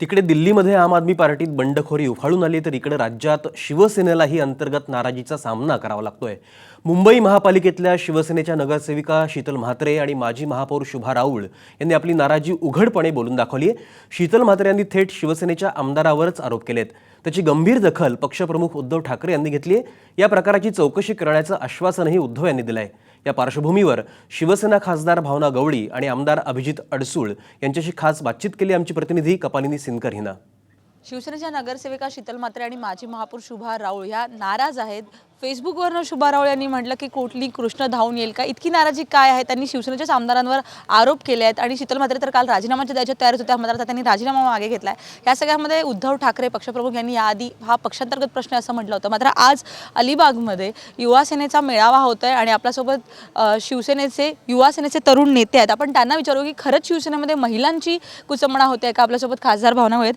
तिकडे दिल्लीमध्ये आम आदमी पार्टीत बंडखोरी उफाळून आली तर इकडे राज्यात शिवसेनेलाही अंतर्गत नाराजीचा सामना करावा लागतोय। मुंबई महापालिकेतल्या शिवसेनेच्या नगरसेविका शीतल म्हात्रे आणि माजी महापौर शुभा राऊळ यांनी आपली नाराजी उघडपणे बोलून दाखवली आहे। शीतल म्हात्रे यांनी थेट शिवसेनेच्या आमदारावरच आरोप केलेत। त्याची गंभीर दखल पक्षप्रमुख उद्धव ठाकरे यांनी घेतली आहे। या प्रकाराची चौकशी करण्याचं आश्वासनही उद्धव यांनी दिलंय। या पार्श्वभूमीवर शिवसेना खासदार भावना गवळी आणि आमदार अभिजित अडसूळ यांच्याशी खास बातचीत केली आमची प्रतिनिधी कपालिनी सिनकर हिनं। शिवसेनेच्या नगरसेविका शीतल म्हात्रे आणि माजी महापौर शुभा राऊळ ह्या नाराज आहेत। फेसबुकवरनं शुभा राऊळ यांनी म्हटलं की कोटली कृष्ण धावून येईल का, इतकी नाराजी काय आहे। त्यांनी शिवसेनेच्याच आमदारांवर आरोप केले आहेत आणि शीतल म्हात्रे तर काल राजीनामाच्या द्यायच्या तयारीत होत्या, मात्र त्यांनी राजीनामा मागे घेतलाय। या सगळ्यामध्ये उद्धव ठाकरे पक्षप्रमुख यांनी याआधी हा पक्षांतर्गत प्रश्न असं म्हटलं होतं, मात्र आज अलिबागमध्ये युवा सेनेचा मेळावा होतोय आणि आपल्यासोबत शिवसेनेचे युवा सेनेचे तरुण नेते आहेत। आपण त्यांना विचारू की खरंच शिवसेनेमध्ये महिलांची कुचंबणा होते का। आपल्यासोबत खासदार भावना आहेत,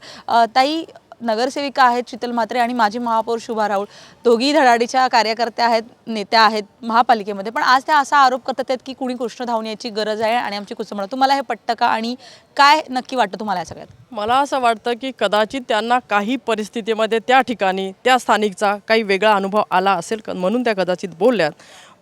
ताई नगरसेविका आहेत शीतल म्हात्रे आणि माजी महापौर शुभा राऊळ, दोघी धडाडीच्या कार्यकर्त्या आहेत, नेत्या आहेत महापालिकेमध्ये, पण आज त्या असा आरोप करतात आहेत की कुणी कृष्ण धावून याची गरज आहे आणि आमची कुचंबणा। तुम्हाला हे पटतं का आणि काय नक्की वाटतं तुम्हाला या सगळ्यात? मला असं वाटतं की कदाचित त्यांना काही परिस्थितीमध्ये त्या ठिकाणी त्या स्थानिकचा काही वेगळा अनुभव आला असेल म्हणून त्या कदाचित बोलल्यात।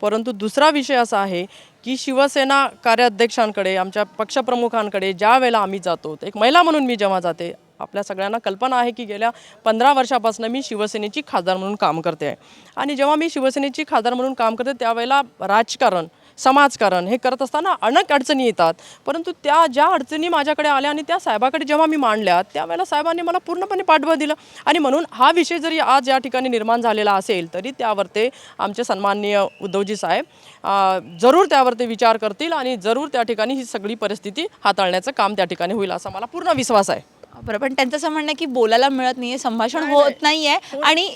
परंतु दुसरा विषय असा आहे की शिवसेना कार्याध्यक्षांकडे, आमच्या पक्षप्रमुखांकडे ज्या वेळेला आम्ही जातो, एक महिला म्हणून मी जेव्हा जाते, आपल्या सगळ्यांना कल्पना आहे की गेल्या 15 वर्षापासून मी शिवसेनेची खासदार म्हणून काम करते आहे आणि जेव्हा मी शिवसेनेची खासदार म्हणून काम करते त्यावेळेला राजकारण, समाजकारण हे करत असताना अनेक अडचणी येतात। परंतु त्या ज्या अडचणी माझ्याकडे आल्या आणि त्या साहेबाकडे जेव्हा मी मांडल्या त्यावेळेला साहेबांनी मला पूर्णपणे पाठबळ दिलं आणि म्हणून हा विषय जरी आज या ठिकाणी निर्माण झालेला असेल तरी त्यावर ते आमचे सन्माननीय उद्धवजी साहेब जरूर त्यावर ते विचार करतील आणि जरूर त्या ठिकाणी ही सगळी परिस्थिती हाताळण्याचं काम त्या ठिकाणी होईल असा मला पूर्ण विश्वास आहे। बरं, पण त्यांचं असं म्हणणं आहे की बोलायला मिळत नाहीये, संभाषण होत नाहीये आणि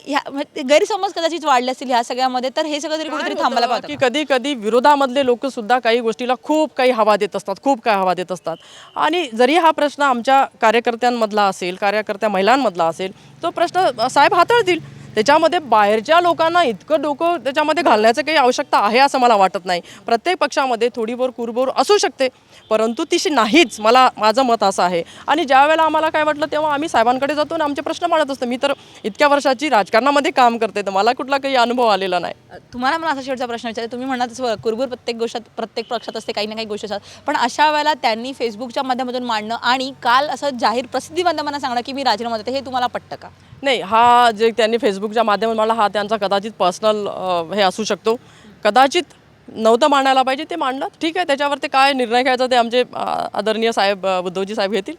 गैरसमज कदाचित वाढले असतील ह्या सगळ्यामध्ये, तर हे सगळं तरी कुठेतरी थांबायला पाहिजे की कधी कधी विरोधामधले लोक सुद्धा काही गोष्टीला खूप काही हवा देत असतात, खूप काही हवा देत असतात आणि जरी हा प्रश्न आमच्या कार्यकर्त्यांमधला असेल, कार्यकर्त्या महिलांमधला असेल, तो प्रश्न साहेब हाताळतील। त्याच्यामध्ये बाहेरच्या लोकांना इतकं डोकं त्याच्यामध्ये घालण्याचं काही आवश्यकता आहे असं मला वाटत नाही। प्रत्येक पक्षामध्ये थोडीबोर कुरबोर असू शकते परंतु तिशी नाहीच, माझं मत असं आहे। आणि ज्या वेळेला आम्हाला काय वाटलं तेव्हा आम्ही साहेबांकडे जातो आणि आमचे प्रश्न मांडत असतो। मी तर इतक्या वर्षाची राजकारणामध्ये काम करते तर मला कुठला काही अनुभव आलेला नाही। तुम्हाला मला असा शेवटचा प्रश्न विचारायचा, तुम्ही म्हणत कुरबुर प्रत्येक गोष्ट प्रत्येक पक्षात असते, काही ना काही गोष्टी असतात, पण अशा वेळेला त्यांनी फेसबुकच्या माध्यमातून मांडणं आणि काल असं जाहीर प्रसिद्धी माध्यमांना सांगणं की मी राजीनामा देते, हे तुम्हाला पटतं का? नाही, हा जे त्यांनी फेसबुकच्या माध्यमातून मला हा त्यांचा कदाचित पर्सनल हे असू शकतो, कदाचित नव्हतं मांडायला पाहिजे, ते मांडलं ठीक आहे। त्याच्यावर ते काय निर्णय घ्यायचा ते आमचे आदरणीय साहेब उद्धवजी साहेब घेतील।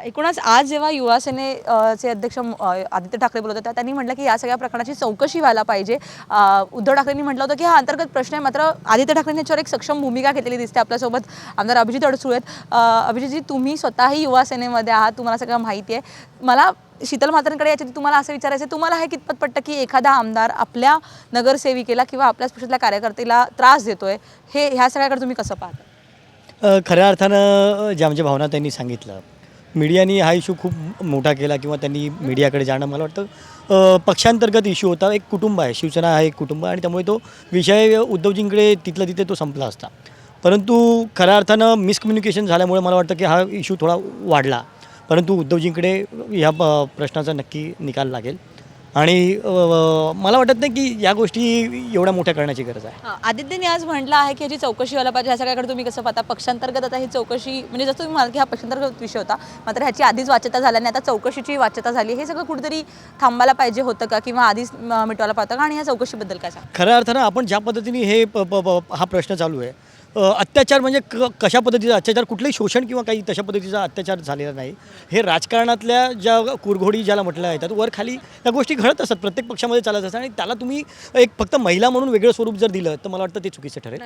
एकूणच आज जेव्हा युवा सेनेचे अध्यक्ष आदित्य ठाकरे बोलत होते त्यांनी म्हटलं की या सगळ्या प्रकरणाची चौकशी व्हायला पाहिजे। उद्धव ठाकरेंनी म्हटलं होतं की हा अंतर्गत प्रश्न आहे, मात्र आदित्य ठाकरेंनी याच्यावर एक सक्षम भूमिका घेतलेली दिसते। आपल्यासोबत आमदार अभिजित अडसूळ आहेत। अभिजितजी, तुम्ही स्वतःही युवा सेनेमध्ये आहात, तुम्हाला सगळं माहिती आहे। मला शीतल म्हात्रेंकडे याच्यात तुम्हाला असं विचारायचं, तुम्हाला हे कितपत पटतं की एखादा आमदार आपल्या नगरसेविकेला किंवा आपल्याच पक्षातल्या कार्यकर्त्याला त्रास देतोय, हे ह्या सगळ्याकडे तुम्ही कसं पाहता? खऱ्या अर्थानं जे आमच्या भावना त्यांनी सांगितलं, मीडियाने हा इश्यू खूप मोठा केला किंवा त्यांनी मीडियाकडे जाणं, मला वाटतं पक्षांतर्गत इश्यू होता। एक कुटुंब आहे, शिवसेना हा एक कुटुंब आहे आणि त्यामुळे तो विषय उद्धवजींकडे तिथलं तिथे तो संपला असता। परंतु खऱ्या अर्थानं मिसकम्युनिकेशन झाल्यामुळे मला वाटतं की हा इश्यू थोडा वाढला, परंतु उद्धवजींकडे ह्या प्रश्नाचा नक्की निकाल लागेल आणि मला वाटत नाही की या गोष्टी एवढ्या मोठ्या करण्याची गरज आहे। आदित्यने आज म्हटलं आहे की ह्याची चौकशी व्हायला पाहिजे, ह्या सगळ्याकडे तुम्ही कसं पाहता? पक्षांतर्गत आता ही चौकशी, म्हणजे जसं तुम्ही म्हणाल की हा पक्षांतर्गत विषय होता, मात्र ह्याची आधीच वाच्यता झाल्याने आता चौकशीची वाच्यता झाली, हे सगळं कुठेतरी थांबायला पाहिजे होतं का किंवा आधीच मिटवायला पाहतं का? आणि ह्या चौकशीबद्दल काय सांग? खऱ्या अर्थानं आपण ज्या पद्धतीने हे हा प्रश्न चालू आहे, अत्याचार म्हणजे कशा पद्धतीचा अत्याचार, कुठलंही शोषण किंवा काही तशा पद्धतीचा अत्याचार झालेला नाही। हे राजकारणातल्या ज्या कुरघोडी ज्याला म्हटल्या येतात, वर खाली या गोष्टी घडत असतात, प्रत्येक पक्षामध्ये चालत असतात आणि त्याला तुम्ही एक फक्त महिला म्हणून वेगळं स्वरूप जर दिलं तर मला वाटतं ते चुकीचं ठरेल।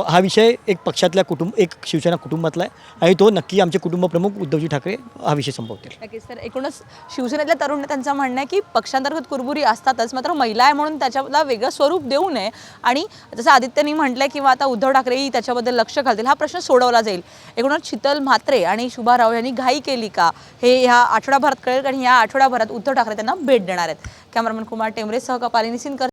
हा विषय एक पक्षातल्या एक शिवसेना कुटुंबातला आहे आणि तो नक्की आमचे कुटुंबप्रमुख उद्धवजी ठाकरे हा विषय संपवतील। नक्कीच। तर एकूणच शिवसेनेतल्या तरुण नेत्यांचं म्हणणं आहे की पक्षांतर्गत कुरबुरी असतातच, मात्र महिला आहे म्हणून त्याच्याला वेगळं स्वरूप देऊ नये आणि जसं आदित्यनी म्हटलंय किंवा आता उद्धव ठाकरेही त्याच्याबद्दल लक्ष घालतील, हा प्रश्न सोडवला जाईल। एकूणच शीतल म्हात्रे आणि शुभा राऊळ यांनी घाई केली का हे ह्या आठवडाभरात कळेल आणि या आठवडाभरात उद्धव ठाकरे त्यांना भेट देणार आहेत। कॅमेरामन कुमार टेंबरेसह कपालिनी सिनकर।